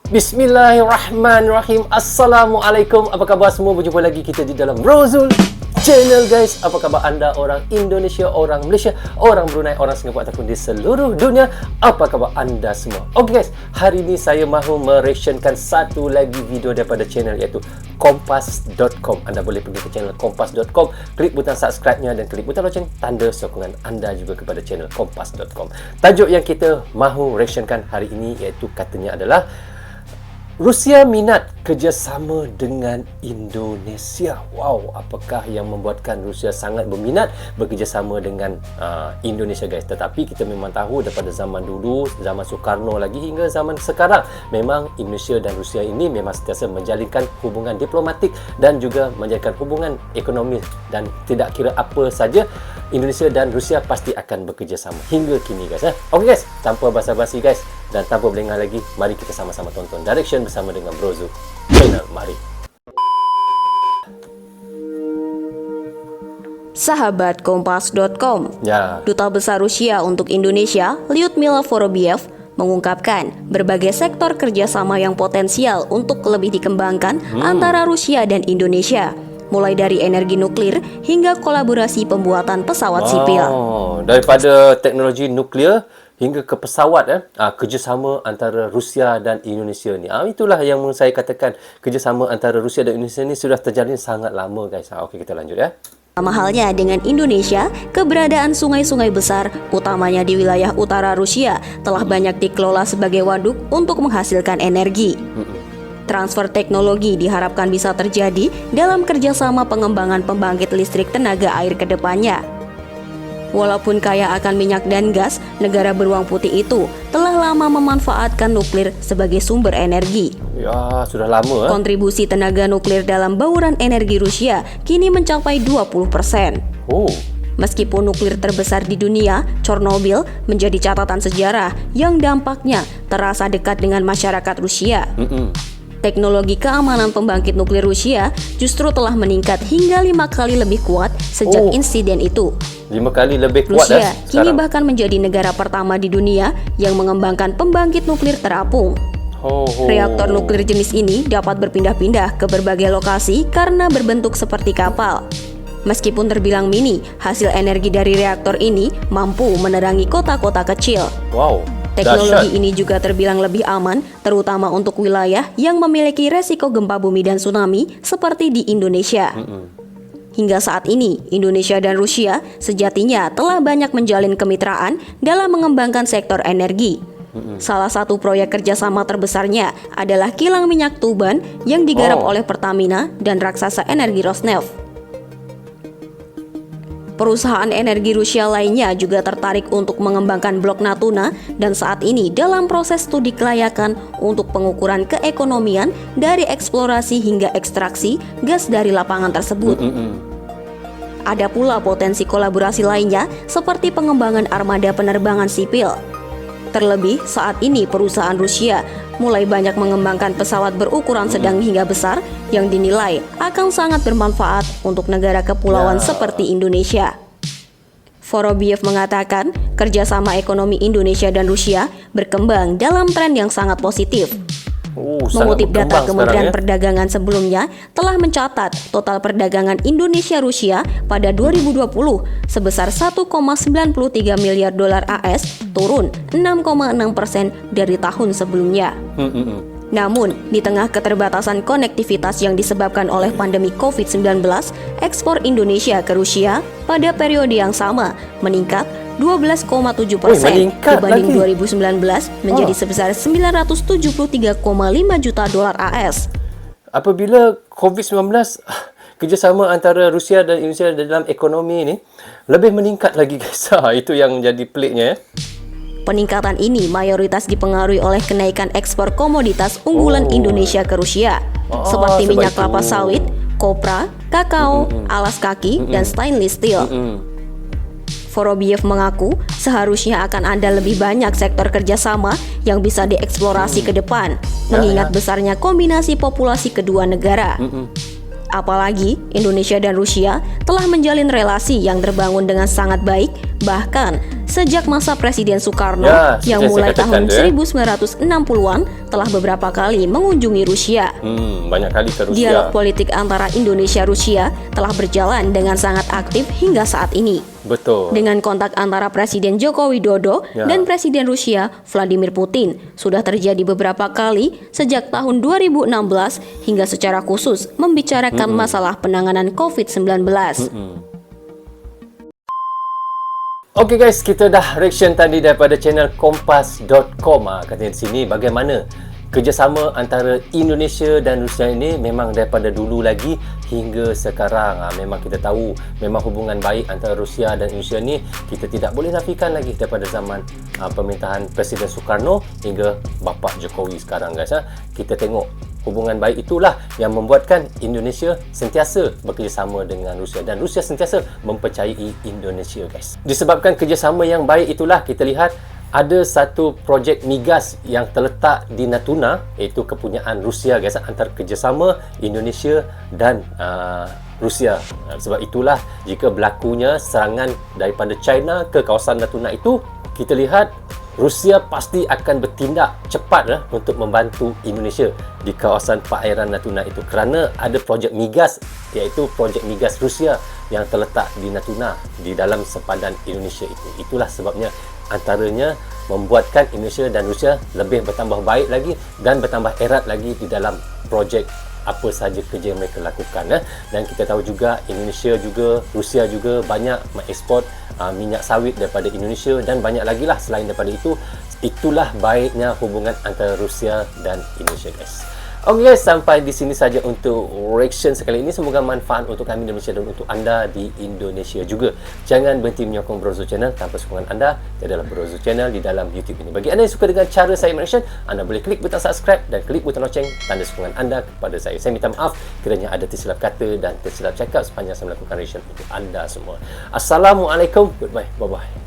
Bismillahirrahmanirrahim. Assalamualaikum. Apa khabar semua? Berjumpa lagi kita di dalam Brozul Channel, guys. Apa khabar anda orang Indonesia, orang Malaysia, orang Brunei, orang Singapura ataupun di seluruh dunia? Apa khabar anda semua? Okey guys, hari ini saya mahu mereactionkan satu lagi video daripada channel iaitu Kompas.com. Anda boleh pergi ke channel Kompas.com, klik butang subscribe-nya dan klik butang loceng tanda sokongan anda juga kepada channel Kompas.com. Tajuk yang kita mahu reactionkan hari ini iaitu katanya adalah Rusia minat kerjasama dengan Indonesia. Wow, apakah yang membuatkan Rusia sangat berminat bekerjasama dengan Indonesia, guys? Tetapi kita memang tahu daripada zaman dulu, zaman Soekarno lagi hingga zaman sekarang, memang Indonesia dan Rusia ini memang sentiasa menjalinkan hubungan diplomatik dan juga menjalinkan hubungan ekonomi, dan tidak kira apa saja, Indonesia dan Rusia pasti akan bekerjasama hingga kini, guys. Okey guys, tanpa basa-basi guys, dan tanpa berlengah lagi, mari kita sama-sama tonton Direction bersama dengan Brozul Channel. Mari. Sahabat Kompas.com, Ya. Duta Besar Rusia untuk Indonesia, Lyudmila Vorobiev, mengungkapkan berbagai sektor kerjasama yang potensial untuk lebih dikembangkan antara Rusia dan Indonesia, mulai dari energi nuklir hingga kolaborasi pembuatan pesawat sipil. Daripada teknologi nuklear hingga ke pesawat, kerjasama antara Rusia dan Indonesia ni. Itulah yang saya katakan, kerjasama antara Rusia dan Indonesia ni sudah terjalin sangat lama, guys. Okey, kita lanjut ya. Sama halnya dengan Indonesia, keberadaan sungai-sungai besar, utamanya di wilayah utara Rusia, telah banyak dikelola sebagai waduk untuk menghasilkan energi. Transfer teknologi diharapkan bisa terjadi dalam kerjasama pengembangan pembangkit listrik tenaga air ke depannya. Walaupun kaya akan minyak dan gas, negara beruang putih itu telah lama memanfaatkan nuklir sebagai sumber energi. Ya, sudah lama. Kontribusi tenaga nuklir dalam bauran energi Rusia kini mencapai 20%. Meskipun nuklir terbesar di dunia, Chernobyl, menjadi catatan sejarah yang dampaknya terasa dekat dengan masyarakat Rusia. Teknologi keamanan pembangkit nuklir Rusia justru telah meningkat hingga 5 kali lebih kuat sejak insiden itu. 5 kali lebih kuat. Rusia kini bahkan menjadi negara pertama di dunia yang mengembangkan pembangkit nuklir terapung. Reaktor nuklir jenis ini dapat berpindah-pindah ke berbagai lokasi karena berbentuk seperti kapal. Meskipun terbilang mini, hasil energi dari reaktor ini mampu menerangi kota-kota kecil. Teknologi ini juga terbilang lebih aman, terutama untuk wilayah yang memiliki resiko gempa bumi dan tsunami seperti di Indonesia. Hingga saat ini, Indonesia dan Rusia sejatinya telah banyak menjalin kemitraan dalam mengembangkan sektor energi. Salah satu proyek kerjasama terbesarnya adalah kilang minyak Tuban yang digarap oleh Pertamina dan raksasa energi Rosneft. Perusahaan energi Rusia lainnya juga tertarik untuk mengembangkan blok Natuna dan saat ini dalam proses studi kelayakan untuk pengukuran keekonomian dari eksplorasi hingga ekstraksi gas dari lapangan tersebut. Ada pula potensi kolaborasi lainnya seperti pengembangan armada penerbangan sipil. Terlebih saat ini perusahaan Rusia mulai banyak mengembangkan pesawat berukuran sedang hingga besar yang dinilai akan sangat bermanfaat untuk negara kepulauan seperti Indonesia. Vorobiev mengatakan kerjasama ekonomi Indonesia dan Rusia berkembang dalam tren yang sangat positif. Mengutip data Kementerian Perdagangan sebelumnya telah mencatat total perdagangan Indonesia-Rusia pada 2020 sebesar 1,93 miliar dolar AS, turun 6,6% dari tahun sebelumnya. Namun, di tengah keterbatasan konektivitas yang disebabkan oleh pandemi COVID-19, ekspor Indonesia ke Rusia pada periode yang sama meningkat 12,7% dibanding 2019 menjadi sebesar 973,5 juta dolar AS. Apabila COVID-19, kerjasama antara Rusia dan Indonesia dalam ekonomi ini lebih meningkat lagi, guys. Itu yang jadi peliknya. Peningkatan ini mayoritas dipengaruhi oleh kenaikan ekspor komoditas unggulan Indonesia ke Rusia, seperti minyak kelapa sawit, kopra, kakao, alas kaki, dan stainless steel. Vorobiev mengaku seharusnya akan ada lebih banyak sektor kerjasama yang bisa dieksplorasi ke depan, mengingat besarnya kombinasi populasi kedua negara. Apalagi Indonesia dan Rusia telah menjalin relasi yang terbangun dengan sangat baik, bahkan sejak masa Presiden Soekarno Ya, yang saya mulai katakan tahun tu, 1960-an telah beberapa kali mengunjungi Rusia. Banyak kali ke Rusia. Dialog politik antara Indonesia-Rusia telah berjalan dengan sangat aktif hingga saat ini. Betul. Dengan kontak antara Presiden Joko Widodo Ya. dan Presiden Rusia Vladimir Putin sudah terjadi beberapa kali sejak tahun 2016 hingga secara khusus membicarakan masalah penanganan COVID-19. Okey guys, kita dah reaction tadi daripada channel kompas.com. Katanya di sini bagaimana kerjasama antara Indonesia dan Rusia ini memang daripada dulu lagi hingga sekarang. Memang kita tahu memang hubungan baik antara Rusia dan Indonesia ni kita tidak boleh nafikan lagi daripada zaman pemerintahan Presiden Soekarno hingga Bapak Jokowi sekarang guys. Kita tengok hubungan baik itulah yang membuatkan Indonesia sentiasa bekerjasama dengan Rusia dan Rusia sentiasa mempercayai Indonesia guys. Disebabkan kerjasama yang baik itulah kita lihat ada satu projek migas yang terletak di Natuna, iaitu kepunyaan Rusia guys, antara kerjasama Indonesia dan Rusia. Sebab itulah jika berlakunya serangan daripada China ke kawasan Natuna itu, kita lihat Rusia pasti akan bertindak cepat untuk membantu Indonesia di kawasan perairan Natuna itu, kerana ada projek migas, iaitu projek migas Rusia yang terletak di Natuna di dalam sepadan Indonesia itu. Itulah sebabnya antaranya membuatkan Indonesia dan Rusia lebih bertambah baik lagi dan bertambah erat lagi di dalam projek apa sahaja kerja yang mereka lakukan. Dan kita tahu juga Indonesia juga, Rusia juga banyak mengeksport minyak sawit daripada Indonesia dan banyak lagi lah selain daripada itu. Itulah baiknya hubungan antara Rusia dan Indonesia guys. Okey guys, sampai di sini saja untuk reaction sekali ini. Semoga manfaat untuk kami di Malaysia dan untuk anda di Indonesia juga. Jangan berhenti menyokong Brozo Channel. Tanpa sokongan anda, tiada dalam Brozo Channel di dalam YouTube ini. Bagi anda yang suka dengan cara saya reaction, anda boleh klik butang subscribe dan klik butang loceng tanda sokongan anda kepada saya. Saya minta maaf kiranya ada tersilap kata dan tersilap cakap sepanjang saya melakukan reaction untuk anda semua. Assalamualaikum. Goodbye. Bye-bye.